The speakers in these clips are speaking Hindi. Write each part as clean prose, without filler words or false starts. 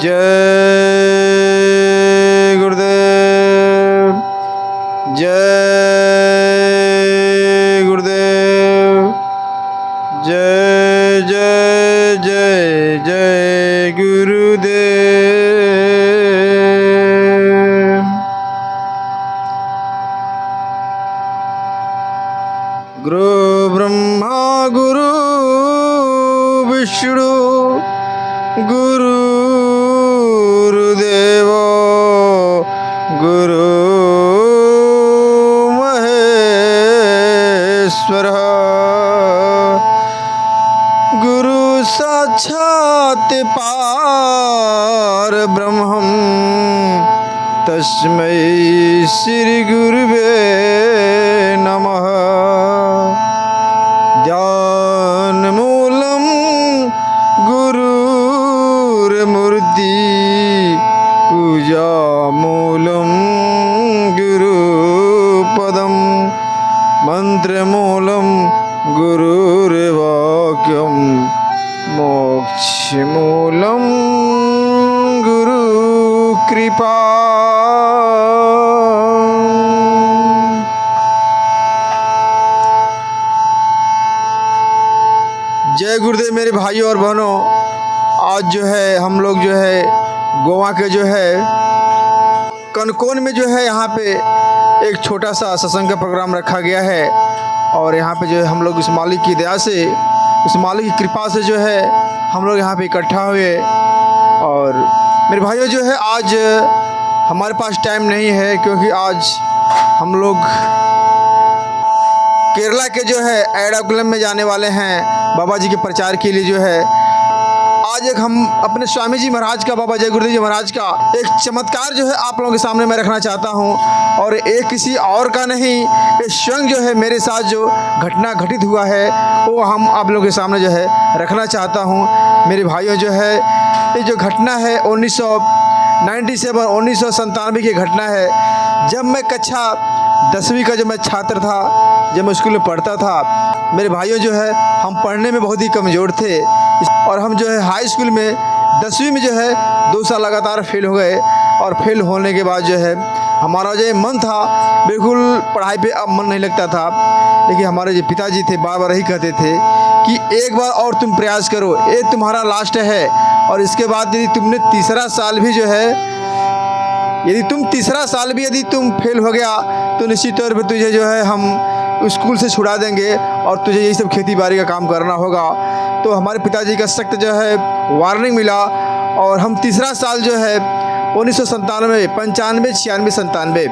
जय गुरुदेव, जय गुरुदेव, जय जय जय जय गुरुदेव। गुरु ब्रह्मा गुरु विष्णु गुरुर्देवो गुरु महेश्वरः। गुरु साक्षात् परब्रह्मं तस्मै श्री गुरुवे नमः। ध्यानमूलं गुरुर्मूर्ति, पूजामूलं गुरुपदं, मंत्रमूलं गुरुर्वाक्यं, मोक्षमूलं गुरुकृपा। जय गुरुदेव मेरे भाइयों और बहनों। आज जो है हम लोग जो है गोवा के जो है कनकोन में जो है यहाँ पे एक छोटा सा सत्संग का प्रोग्राम रखा गया है। और यहाँ पे जो है हम लोग इस मालिक की दया से, इस मालिक की कृपा से जो है हम लोग यहाँ पे इकट्ठा हुए। और मेरे भाइयों जो है आज हमारे पास टाइम नहीं है, क्योंकि आज हम लोग केरला के जो है एर्नाकुलम में जाने वाले हैं बाबा जी के प्रचार के लिए। जो है आज एक हम अपने स्वामी जी महाराज का, बाबा जय गुरुदेव जी महाराज का एक चमत्कार जो है आप लोगों के सामने मैं रखना चाहता हूं। और एक किसी और का नहीं, ये स्वयं जो है मेरे साथ जो घटना घटित हुआ है वो हम आप लोगों के सामने जो है रखना चाहता हूं। मेरे भाइयों जो है ये जो घटना है 1997 की घटना है। जब मैं कक्षा 10वीं का जब मैं छात्र था, जब मैं स्कूल में पढ़ता था, मेरे भाइयों जो है हम पढ़ने में बहुत ही कमज़ोर थे। और हम जो है हाई स्कूल में 10वीं में जो है 2 साल लगातार फेल हो गए। और फेल होने के बाद जो है हमारा जो मन था, बिल्कुल पढ़ाई पे अब मन नहीं लगता था। लेकिन हमारे जो पिताजी थे बार बार यही कहते थे कि एक बार और तुम प्रयास करो, ये तुम्हारा लास्ट है। और इसके बाद यदि तुमने तीसरा साल भी जो है, यदि तुम तीसरा साल भी यदि तुम फेल हो गया तो निश्चित तौर पर तुझे जो है हम स्कूल से छुड़ा देंगे और तुझे यही सब खेती बाड़ी का काम करना होगा। तो हमारे पिताजी का सख्त जो है वार्निंग मिला। और हम तीसरा साल जो है 1997, 95, 96, 97,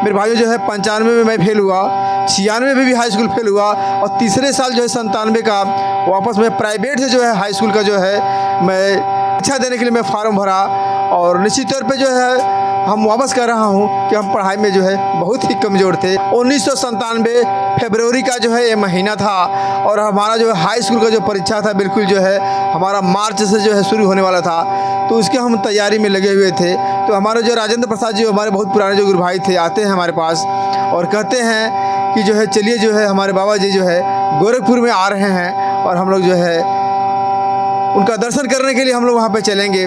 मेरे भाइयों जो है 95 में मैं फेल हुआ, 96 में भी हाई स्कूल फेल हुआ। और तीसरे साल जो है 97 का वापस मैं प्राइवेट से जो है हाई स्कूल का जो है मैं परीक्षा देने के लिए मैं फॉर्म भरा। और निश्चित तौर पे जो है हम वापस कर रहा हूँ कि हम पढ़ाई में जो है बहुत ही कमज़ोर थे। 1997 फरवरी का जो है ये महीना था। और हमारा जो हाई स्कूल का जो परीक्षा था बिल्कुल जो है हमारा मार्च से जो है शुरू होने वाला था। तो उसके हम तैयारी में लगे हुए थे। तो हमारे जो राजेंद्र प्रसाद जी, हमारे बहुत पुराने जो गुरु भाई थे, आते हैं हमारे पास और कहते हैं कि जो है चलिए जो है हमारे बाबा जी जो है गोरखपुर में आ रहे हैं और हम लोग जो है उनका दर्शन करने के लिए हम लोग वहाँ पे चलेंगे।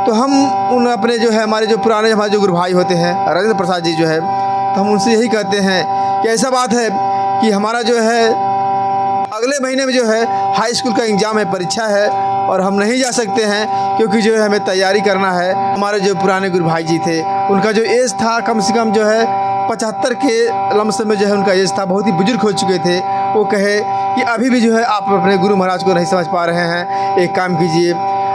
तो हम उन अपने जो है हमारे जो पुराने हमारे जो गुरु भाई होते हैं राजेंद्र प्रसाद जी जो है, तो हम उनसे यही कहते हैं कि ऐसा बात है कि हमारा जो है अगले महीने में जो है हाई स्कूल का एग्ज़ाम है, परीक्षा है और हम नहीं जा सकते हैं क्योंकि जो है हमें तैयारी करना है। हमारे जो पुराने गुरु भाई जी थे उनका जो एज था कम से कम जो है 75 के लमसम में जो है उनका एज था, बहुत ही बुजुर्ग हो चुके थे। वो कहे कि अभी भी जो है आप अपने गुरु महाराज को नहीं समझ पा रहे हैं, एक काम कीजिए,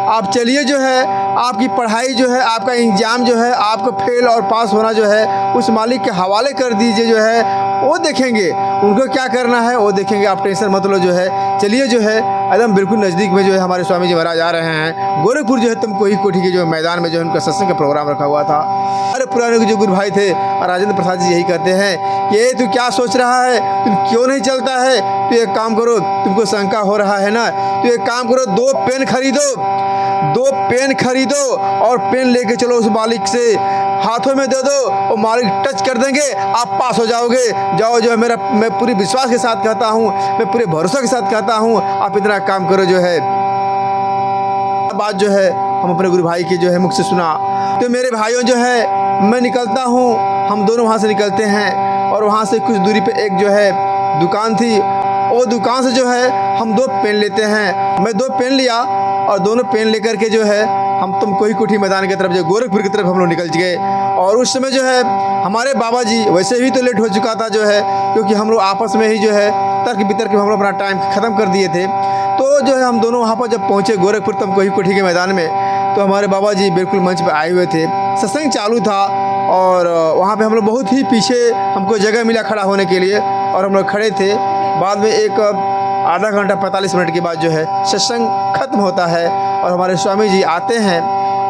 आप चलिए जो है आपकी पढ़ाई जो है, आपका एग्ज़ाम जो है, आपको फेल और पास होना जो है उस मालिक के हवाले कर दीजिए। जो है वो देखेंगे, उनको क्या करना है वो देखेंगे, आप टेंशन मत लो। जो है चलिए जो है एकदम बिल्कुल नज़दीक में जो है हमारे स्वामी जी महाराज आ रहे हैं गोरखपुर जो है तुमको ही कोठी के जो मैदान में जो है उनका सत्संग का प्रोग्राम रखा हुआ था। अरे पुराने जो गुरु भाई थे और राजेंद्र प्रसाद जी यही कहते हैं कि ये तू क्या सोच रहा है, तुम क्यों नहीं चलता है? तो एक काम करो, तुमको शंका हो रहा है ना, तो एक काम करो, 2 पेन खरीदो, 2 पेन खरीदो और पेन लेके चलो उस मालिक से हाथों में दे दो और मालिक टच कर देंगे, आप पास हो जाओगे। जाओ जो है मैं पूरी विश्वास के साथ कहता हूँ, मैं पूरे भरोसा के साथ कहता हूँ, आप इतना काम करो। जो है बात जो है हम अपने गुरु भाई के जो है मुख से सुना। तो मेरे भाइयों जो है मैं निकलता हूँ, हम दोनों वहाँ से निकलते हैं और वहाँ से कुछ दूरी पे एक जो है दुकान थी, वो दुकान से जो है हम 2 पेन लेते हैं। मैं 2 पेन लिया और दोनों पेन लेकर के जो है हम तुम कोई कोठी मैदान की तरफ जो गोरखपुर की तरफ हम लोग निकल गए। और उस समय जो है हमारे बाबा जी वैसे भी तो लेट हो चुका था जो है, क्योंकि हम लोग आपस में ही जो है तर्क वितर्क में हम लोग अपना टाइम ख़त्म कर दिए थे। तो जो है हम दोनों वहाँ पर जब पहुँचे गोरखपुर तम कोई कोठी के मैदान में, तो हमारे बाबा जी बिल्कुल मंच पर आए हुए थे, सत्संग चालू था और वहाँ पे हम लोग बहुत ही पीछे हमको जगह मिला खड़ा होने के लिए और हम लोग खड़े थे। बाद में एक आधा घंटा 45 मिनट के बाद जो है सत्संग खत्म होता है और हमारे स्वामी जी आते हैं।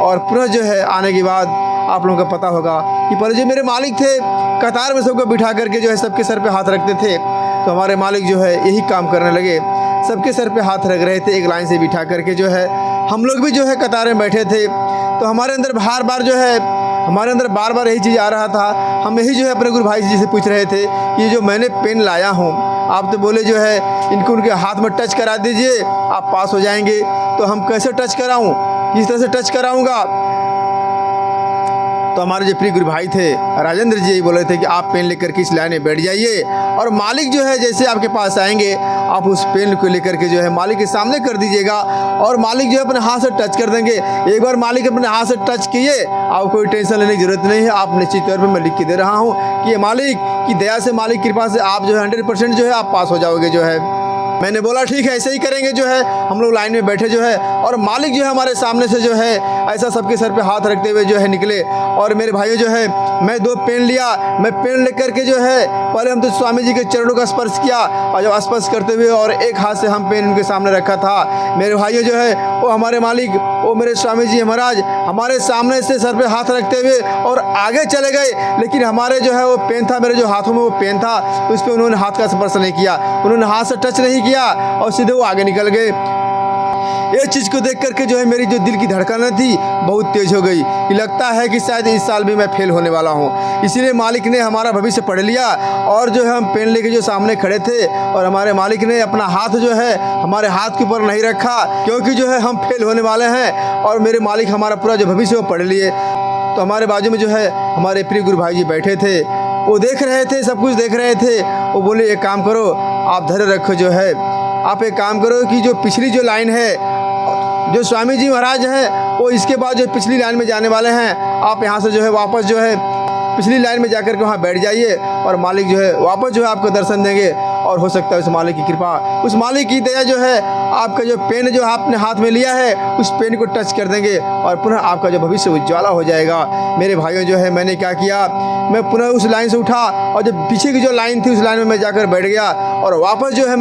और पुनः जो है आने के बाद आप लोगों को पता होगा कि पहले जो मेरे मालिक थे कतार में सबको बिठा करके जो है सबके सर पे हाथ रखते थे, तो हमारे मालिक जो है यही काम करने लगे, सबके सर पे हाथ रख रहे थे एक लाइन से बिठा करके जो है। हम लोग भी जो है कतार में बैठे थे, तो हमारे अंदर बार बार यही चीज़ आ रहा था। हम यही जो है अपने गुरु भाई जी से पूछ रहे थे कि ये जो मैंने पेन लाया हूँ, आप तो बोले जो है इनको उनके हाथ में टच करा दीजिए आप पास हो जाएंगे, तो हम कैसे टच कराऊँ, किस तरह से टच कराऊँगा। तो हमारे जो प्रिय गुरु भाई थे राजेंद्र जी बोल रहे थे कि आप पेन लेकर के इस लाइन में बैठ जाइए और मालिक जो है जैसे आपके पास आएंगे आप उस पेन को लेकर के जो है मालिक के सामने कर दीजिएगा और मालिक जो है अपने हाथ से टच कर देंगे। एक बार मालिक अपने हाथ से टच किए, आप कोई टेंशन लेने की जरूरत नहीं है, आप निश्चित तौर पर मैं लिख के दे रहा हूँ कि ये मालिक की दया से, मालिक की कृपा से आप जो है 100% जो है आप पास हो जाओगे जो है। मैंने बोला ठीक है ऐसे ही करेंगे जो है। हम लोग लाइन में बैठे जो है और मालिक जो है हमारे सामने से जो है ऐसा सबके सर पे हाथ रखते हुए जो है निकले। और मेरे भाइयों जो है मैं 2 पेन लिया, मैं पेन लेकर के जो है पहले हम तो स्वामी जी के चरणों का स्पर्श किया और जब स्पर्श करते हुए और एक हाथ से हम पेन उनके सामने रखा था। मेरे भाइयों जो है वो हमारे मालिक, वो मेरे स्वामी जी महाराज हमारे सामने से सर पे हाथ रखते हुए और आगे चले गए, लेकिन हमारे जो है वो पेन था, मेरे जो हाथों में वो पेन था उस पर उन्होंने हाथ का स्पर्श नहीं किया, उन्होंने हाथ से टच नहीं किया और सीधे वो आगे निकल गए। ये चीज़ को देख करके जो है मेरी जो दिल की धड़कन थी बहुत तेज हो गई कि लगता है कि शायद इस साल भी मैं फेल होने वाला हूँ। इसीलिए मालिक ने हमारा भविष्य पढ़ लिया और जो है हम पेन लेके जो सामने खड़े थे और हमारे मालिक ने अपना हाथ जो है हमारे हाथ के ऊपर नहीं रखा, क्योंकि जो है हम फेल होने वाले हैं और मेरे मालिक हमारा पूरा जो भविष्य वो पढ़ लिए। तो हमारे बाजू में जो है हमारे प्रिय गुरु भाई जी बैठे थे, वो देख रहे थे, सब कुछ देख रहे थे। वो बोले एक काम करो, आप धैर्य रखो जो है, आप एक काम करो कि जो पिछली जो लाइन है, जो स्वामी जी महाराज हैं वो इसके बाद जो पिछली लाइन में जाने वाले हैं, आप यहाँ से जो है वापस जो है पिछली लाइन में जाकर के वहाँ बैठ जाइए और मालिक जो है वापस जो है आपको दर्शन देंगे। और हो सकता है उस मालिक की कृपा, उस मालिक की दया जो है आपका जो पेन जो आपने हाथ में लिया है उस पेन को टच कर देंगे और पुनः आपका जो भविष्य उज्ज्वला हो जाएगा। मेरे भाइयों जो है मैंने क्या किया, मैं पुनः उस लाइन से उठा और जो पीछे की जो लाइन थी उस लाइन में मैं जाकर बैठ गया और वापस जो है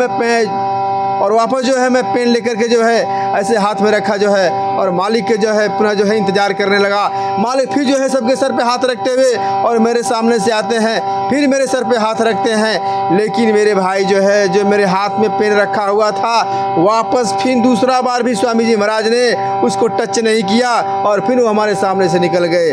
मैं पेन लेकर के जो है ऐसे हाथ में रखा जो है और मालिक के जो है पुनः जो है इंतजार करने लगा। मालिक फिर जो है सबके सर पे हाथ रखते हुए और मेरे सामने से आते हैं, फिर मेरे सर पे हाथ रखते हैं, लेकिन मेरे भाई जो है जो मेरे हाथ में पेन रखा हुआ था वापस फिर दूसरा बार भी स्वामी जी महाराज ने उसको टच नहीं किया और फिर वो हमारे सामने से निकल गए।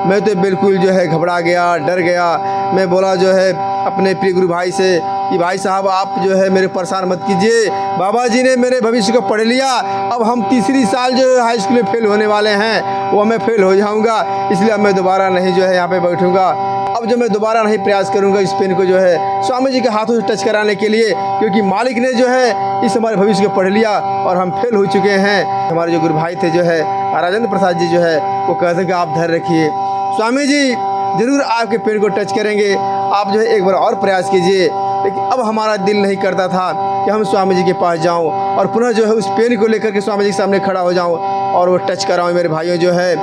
मैं तो बिल्कुल जो है घबरा गया, डर गया। मैं बोला जो है अपने प्रिय गुरु भाई से कि भाई साहब आप जो है मेरे परेशान मत कीजिए, बाबा जी ने मेरे भविष्य को पढ़ लिया, अब हम तीसरी साल जो है हाई स्कूल में फेल होने वाले हैं, वो मैं फेल हो जाऊंगा, इसलिए अब मैं दोबारा नहीं जो है यहाँ पे बैठूंगा। अब जो मैं दोबारा नहीं प्रयास करूंगा इस पेन को जो है स्वामी जी के हाथों से टच कराने के लिए, क्योंकि मालिक ने जो है इस हमारे भविष्य को पढ़ लिया और हम फेल हो चुके हैं। हमारे जो गुरु भाई थे जो है राजेंद्र प्रसाद जी जो है वो कहते हैं कि आप धैर्य रखिए, स्वामी जी ज़रूर आपके पेन को टच करेंगे, आप जो है एक बार और प्रयास कीजिए। लेकिन अब हमारा दिल नहीं करता था कि हम स्वामी जी के पास जाऊं और पुनः जो है उस पेन को लेकर के स्वामी जी के सामने खड़ा हो जाऊं और वो टच कराऊं मेरे भाइयों जो है।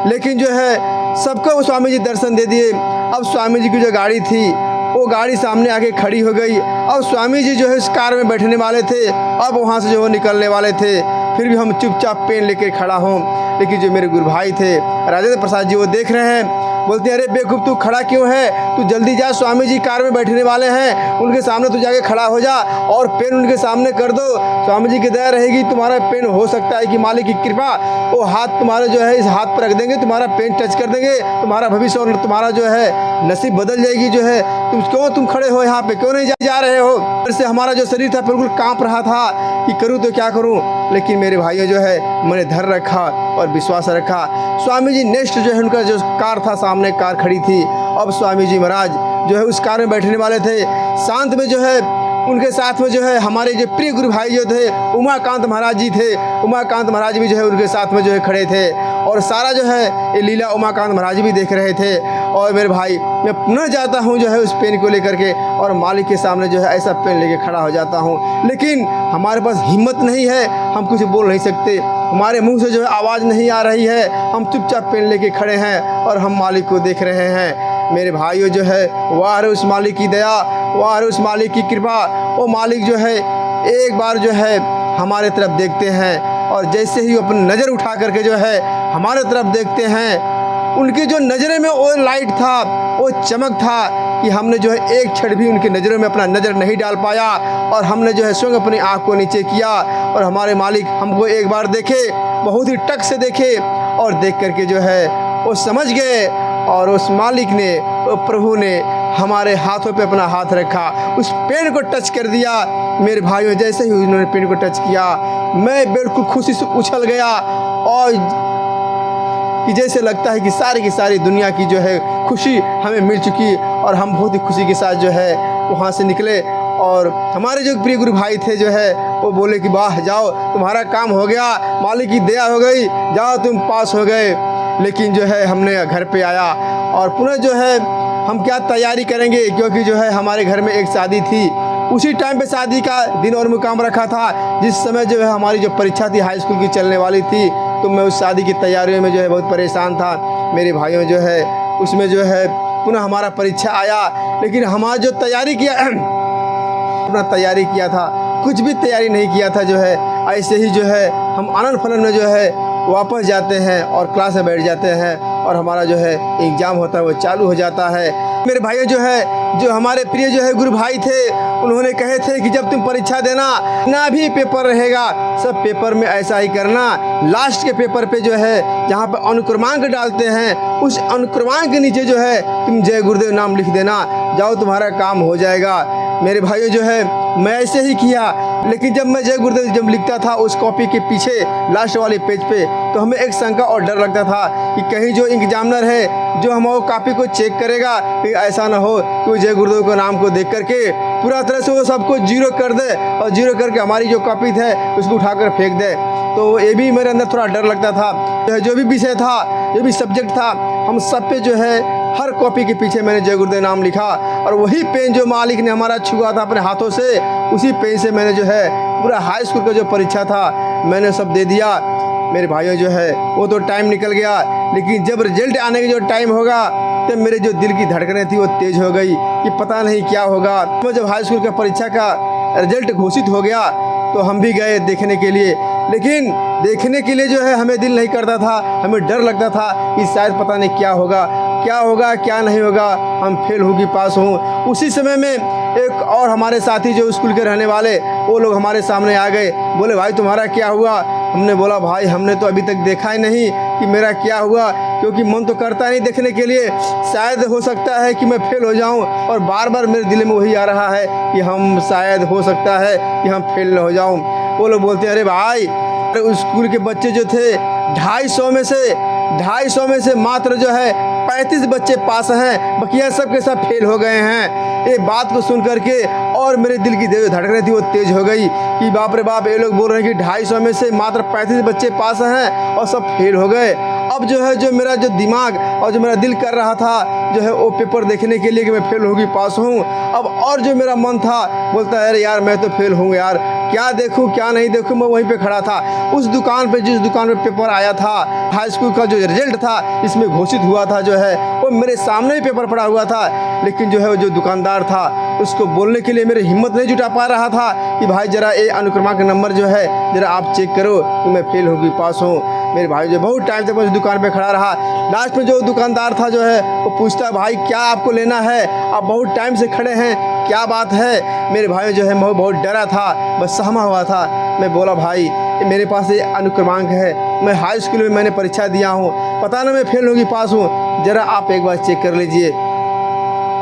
लेकिन जो है सबको वो स्वामी जी दर्शन दे दिए। अब स्वामी जी की जो गाड़ी थी वो गाड़ी सामने आके खड़ी हो गई। अब स्वामी जी जो है उस कार में बैठने वाले थे, अब वहाँ से जो वो निकलने वाले थे, फिर भी हम चुपचाप पेन लेके खड़ा हों। लेकिन जो मेरे गुरु भाई थे राजेंद्र प्रसाद जी वो देख रहे हैं बोलते हैं अरे बेवकूफ़ तू खड़ा क्यों है, तू जल्दी जा, स्वामी जी कार में बैठने वाले हैं, उनके सामने तू जाके खड़ा हो जा और पेन उनके सामने कर दो, स्वामी जी की दया रहेगी, तुम्हारा पेन हो सकता है कि मालिक की कृपा वो हाथ तुम्हारे जो है इस हाथ पर रख देंगे, तुम्हारा पेन टच कर देंगे, तुम्हारा भविष्य और तुम्हारा जो है नसीब बदल जाएगी। जो है तुम खड़े हो यहाँ पे, क्यों नहीं जा रहे हो। फिर से हमारा जो शरीर था बिल्कुल कांप रहा था कि करूँ तो क्या करूँ, लेकिन मेरे भाइयों जो है मैंने धैर्य रखा और विश्वास रखा। स्वामी जी नेक्स्ट जो है उनका जो कार था, सामने कार खड़ी थी, अब स्वामी जी महाराज जो है उस कार में बैठने वाले थे। साथ में जो है उनके साथ में जो है हमारे जो प्रिय गुरु भाई जो थे उमाकांत महाराज जी थे, उमाकांत महाराज भी जो है उनके साथ में जो है खड़े थे और सारा जो है ये लीला उमाकांत महाराज भी देख रहे थे। और मेरे भाई मैं पुनः जाता हूँ जो है उस पेन को लेकर के और मालिक के सामने जो है ऐसा पेन लेके खड़ा हो जाता हूँ, लेकिन हमारे पास हिम्मत नहीं है, हम कुछ बोल नहीं सकते, हमारे मुंह से जो है आवाज़ नहीं आ रही है, हम चुपचाप पेन लेके खड़े हैं और हम मालिक को देख रहे हैं। मेरे भाइयों जो है वाह रे उस मालिक की दया, वाह रे उस मालिक की कृपा। वो मालिक जो है एक बार जो है हमारे तरफ देखते हैं और जैसे ही अपनी नज़र उठा करके जो है हमारे तरफ देखते हैं, उनकी जो नज़रों में वो लाइट था, वो चमक था कि हमने जो है एक क्षण भी उनकी नज़रों में अपना नज़र नहीं डाल पाया और हमने जो है स्वयं अपनी आँख को नीचे किया और हमारे मालिक हमको एक बार देखे, बहुत ही टक से देखे और देख करके जो है वो समझ गए और उस मालिक ने, वो प्रभु ने हमारे हाथों पे अपना हाथ रखा, उस पेन को टच कर दिया। मेरे भाइयों जैसे ही उन्होंने पेन को टच किया मैं बिल्कुल खुशी से उछल गया और कि जैसे लगता है कि सारी की सारी दुनिया की जो है खुशी हमें मिल चुकी और हम बहुत ही खुशी के साथ जो है वहाँ से निकले। और हमारे जो प्रिय गुरु भाई थे जो है वो बोले कि वाह जाओ तुम्हारा काम हो गया, मालिक की दया हो गई, जाओ तुम पास हो गए। लेकिन जो है हमने घर पे आया और पुनः जो है हम क्या तैयारी करेंगे, क्योंकि जो है हमारे घर में एक शादी थी, उसी टाइम पे शादी का दिन और मुकाम रखा था, जिस समय जो है हमारी जो परीक्षा थी हाई स्कूल की चलने वाली थी, तो मैं उस शादी की तैयारियों में जो है बहुत परेशान था। मेरे भाइयों जो है उसमें जो है पुनः हमारा परीक्षा आया, लेकिन हमारा जो तैयारी किया अपना तैयारी किया था, कुछ भी तैयारी नहीं किया था। जो है ऐसे ही जो है हम आनंद फलन में जो है वापस जाते हैं और क्लास में बैठ जाते हैं और हमारा जो है एग्ज़ाम होता है वो चालू हो जाता है। मेरे भाइयों जो है जो हमारे प्रिय जो है गुरु भाई थे, उन्होंने कहे थे कि जब तुम परीक्षा देना ना भी पेपर रहेगा, सब पेपर में ऐसा ही करना, लास्ट के पेपर पे जो है जहाँ पर अनुक्रमांक डालते हैं उस अनुक्रमांक के नीचे जो है तुम जय गुरुदेव नाम लिख देना, जाओ तुम्हारा काम हो जाएगा। मेरे भाइयों जो है मैं ऐसे ही किया, लेकिन जब मैं जय गुरुदेव जब लिखता था उस कॉपी के पीछे लास्ट वाले पेज पे, तो हमें एक शंका और डर लगता था कि कहीं जो एग्जामिनर है जो हमारे कॉपी को चेक करेगा कि ऐसा ना हो कि वो जय गुरुदेव के नाम को देख करके पूरा तरह से वो सबको जीरो कर दे और जीरो करके हमारी जो कॉपी थे उसको उठाकर फेंक दे। तो ये भी मेरे अंदर थोड़ा डर लगता था। जो भी विषय था, जो भी सब्जेक्ट था, हम सब पे जो है हर कॉपी के पीछे मैंने जय गुरुदेव नाम लिखा और वही पेन जो मालिक ने हमारा छुआ था अपने हाथों से, उसी पेन से मैंने जो है पूरा हाई स्कूल का जो परीक्षा था मैंने सब दे दिया। मेरे भाइयों जो है वो तो टाइम निकल गया, लेकिन जब रिजल्ट आने का जो टाइम होगा तब मेरे जो दिल की धड़कनें थी वो तेज़ हो गई कि पता नहीं क्या होगा। तो जब हाई स्कूल का परीक्षा का रिजल्ट घोषित हो गया तो हम भी गए देखने के लिए, लेकिन देखने के लिए जो है हमें दिल नहीं करता था, हमें डर लगता था कि शायद पता नहीं क्या होगा क्या नहीं होगा, हम फेल होगी पास हों। उसी समय में एक और हमारे साथी जो स्कूल के रहने वाले वो लोग हमारे सामने आ गए, बोले भाई तुम्हारा क्या हुआ। हमने बोला भाई हमने तो अभी तक देखा ही नहीं कि मेरा क्या हुआ, क्योंकि मन तो करता नहीं देखने के लिए, शायद हो सकता है कि मैं फेल हो जाऊं और बार बार मेरे दिल में वही आ रहा है कि हम शायद हो सकता है कि हम फेल न हो जाऊं। वो लोग बोलते हैं अरे भाई उस स्कूल के बच्चे जो थे 250 में से मात्र जो है 35 बच्चे पास हैं, बकिया सब के सब फेल हो गए हैं। ये बात को सुन करके और मेरे दिल की जो धड़कनें थी वो तेज़ हो गई कि बाप रे बाप, ये लोग बोल रहे हैं कि 250 में से मात्र 35 बच्चे पास हैं और सब फेल हो गए। अब जो है जो मेरा जो दिमाग और जो मेरा दिल कर रहा था जो है वो पेपर देखने के लिए कि मैं फेल होगी पास हूँ, अब और जो मेरा मन था बोलता है अरे यार मैं तो फेल हूँ यार, क्या देखूँ क्या नहीं देखूँ। मैं वहीं पे खड़ा था उस दुकान पे, जिस दुकान पे पेपर आया था हाई स्कूल का जो रिजल्ट था इसमें घोषित हुआ था, जो है वो मेरे सामने ही पेपर पड़ा हुआ था, लेकिन जो है वो जो दुकानदार था उसको बोलने के लिए मेरी हिम्मत नहीं जुटा पा रहा था कि भाई ज़रा ये अनुक्रमांक नंबर जो है ज़रा आप चेक करो तो मैं फेल होगी पास हूँ। मेरे भाई जो बहुत टाइम तक मैं उस दुकान पे खड़ा रहा। लास्ट में जो दुकानदार था जो है वो पूछता, भाई क्या आपको लेना है, आप बहुत टाइम से खड़े हैं, क्या बात है। मेरे भाई जो है मैं बहुत डरा था, बस सहमा हुआ था। मैं बोला, भाई मेरे पास ये अनुक्रमांक है, मैं हाई स्कूल में मैंने परीक्षा दिया हूँ, पता ना मैं फेल होगी पास हूँ, ज़रा आप एक बार चेक कर लीजिए।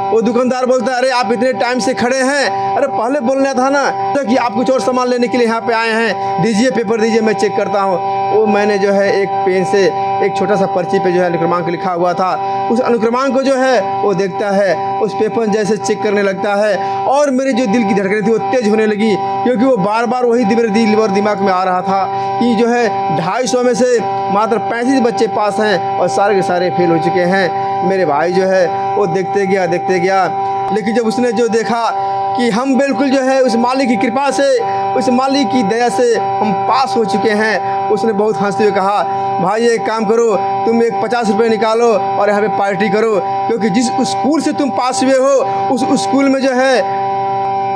वो दुकानदार बोलता है, अरे आप इतने टाइम से खड़े हैं, अरे पहले बोलना था ना तो कि आप कुछ और सामान लेने के लिए यहाँ पे आए हैं, दीजिए पेपर दीजिए, मैं चेक करता हूँ। वो मैंने जो है एक पेन से एक छोटा सा पर्ची पे जो है अनुक्रमांक लिखा हुआ था, उस अनुक्रमांक को जो है वो देखता है, उस पेपर जैसे चेक करने लगता है और मेरी जो दिल की धड़कन थी वो तेज होने लगी, क्योंकि वो बार बार वही मेरे दिल और दिमाग में आ रहा था कि जो है 250 में से मात्र 35 बच्चे पास हैं और सारे के सारे फेल हो चुके हैं। मेरे भाई जो है वो देखते गया, लेकिन जब उसने जो देखा कि हम बिल्कुल जो है उस मालिक की कृपा से, उस मालिक की दया से हम पास हो चुके हैं, उसने बहुत हंसते हुए कहा, भाई एक काम करो, तुम एक 50 रुपये निकालो और यहाँ पे पार्टी करो, क्योंकि जिस स्कूल से तुम पास हुए हो उस स्कूल में जो है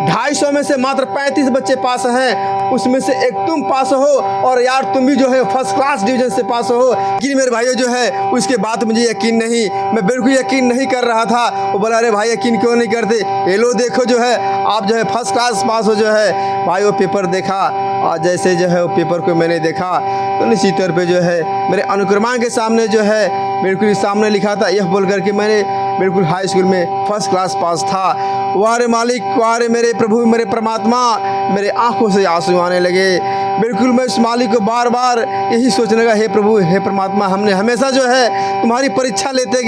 250 में से मात्र 35 बच्चे पास हैं, उसमें से एक तुम पास हो और यार तुम भी जो है फर्स्ट क्लास डिवीजन से पास हो। लेकिन मेरे भाइयों जो है उसके बाद मुझे यकीन नहीं, मैं बिल्कुल यकीन नहीं कर रहा था। वो बोला, अरे भाई यकीन क्यों नहीं करते, ये लो देखो जो है आप जो है फर्स्ट क्लास पास हो जो है। भाई वो पेपर देखा और जैसे जो है वो पेपर को मैंने देखा तो निश्चित तौर पर जो है मेरे अनुक्रमांक के सामने जो है बिल्कुल सामने लिखा था, यह बोल करके मैंने बिल्कुल हाई स्कूल में फर्स्ट क्लास पास था। वारे मालिक, वारे मेरे प्रभु, मेरे परमात्मा, मेरे आंखों से आंसू आने लगे। बिल्कुल मैं उस मालिक को बार बार यही सोचने लगा, हे प्रभु, हे परमात्मा, हमने हमेशा जो है तुम्हारी परीक्षा लेते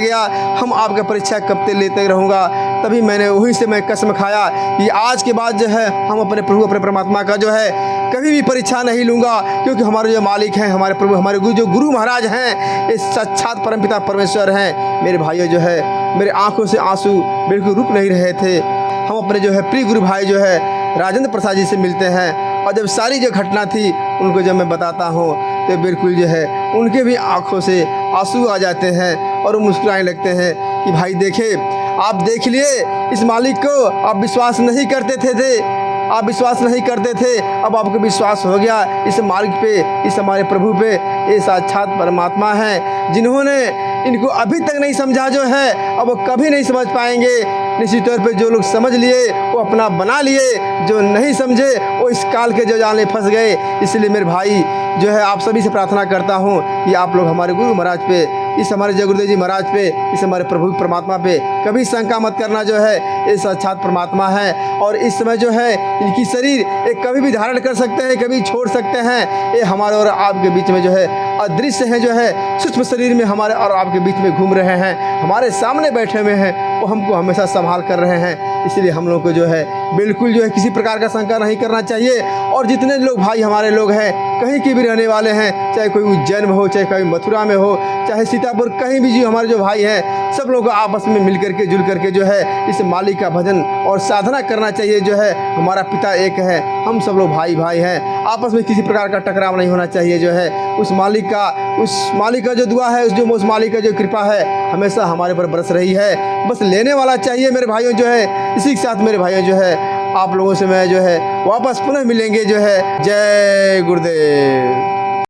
गया, हम आपका परीक्षा कब तक लेते रहूँगा। तभी मैंने वहीं से मैं कसम खाया कि आज के बाद जो है हम अपने प्रभु, अपने परमात्मा का जो है कभी भी परीक्षा नहीं लूँगा, क्योंकि हमारे जो मालिक हैं, हमारे प्रभु, हमारे जो गुरु महाराज हैं, ये साक्षात परमपिता परमेश्वर हैं। मेरे भाइयों जो है मेरे आंखों से आंसू बिल्कुल रुक नहीं रहे थे। हम अपने जो है प्रिय गुरु भाई जो है राजेंद्र प्रसाद जी से मिलते हैं और जब सारी जो घटना थी उनको जब मैं बताता हूँ तो बिल्कुल जो है उनके भी आंखों से आंसू आ जाते हैं और वो मुस्कुराने लगते हैं कि भाई देखे, आप देख लिए इस मालिक को, आप विश्वास नहीं करते थे, आप विश्वास नहीं करते थे, अब आपको विश्वास हो गया इस मालिक पे, इस हमारे प्रभु पे। ये साक्षात परमात्मा हैं, जिन्होंने इनको अभी तक नहीं समझा जो है अब वो कभी नहीं समझ पाएंगे। निश्चित तौर पे जो लोग समझ लिए वो अपना बना लिए, जो नहीं समझे वो इस काल के जो जाल में फंस गए। इसलिए मेरे भाई जो है आप सभी से प्रार्थना करता हूँ कि आप लोग हमारे गुरु महाराज पे, इस हमारे जय गुरुदेव जी महाराज पे, इस हमारे प्रभु परमात्मा पे कभी शंका मत करना जो है, ये साक्षात परमात्मा है और इस समय जो है इनकी शरीर एक कभी भी धारण कर सकते हैं, कभी छोड़ सकते हैं। ये हमारे और आपके बीच में जो है अदृश्य हैं, जो है सूक्ष्म शरीर में हमारे और आपके बीच में घूम रहे हैं, हमारे सामने बैठे हुए हैं, वो हमको हमेशा संभाल कर रहे हैं। इसलिए हम लोग को जो है बिल्कुल जो है किसी प्रकार का शंका नहीं करना चाहिए। और जितने लोग भाई हमारे लोग हैं, कहीं के भी रहने वाले हैं, चाहे कोई उज्जैन में हो, चाहे कोई मथुरा में हो, चाहे सीतापुर, कहीं भी जो हमारे जो भाई हैं, सब लोग आपस में मिल करके जुल करके जो है इस मालिक का भजन और साधना करना चाहिए। जो है हमारा पिता एक है, हम सब लोग भाई भाई हैं, आपस में किसी प्रकार का टकराव नहीं होना चाहिए। जो है उस मालिक का जो दुआ है, उस मालिक का जो कृपा है हमेशा हमारे पर बरस रही है। बस लेने वाला चाहिए मेरे भाइयों। जो है इसी के साथ मेरे भाइयों जो है आप लोगों से मैं जो है वापस पुनः मिलेंगे। जो है जय गुरुदेव।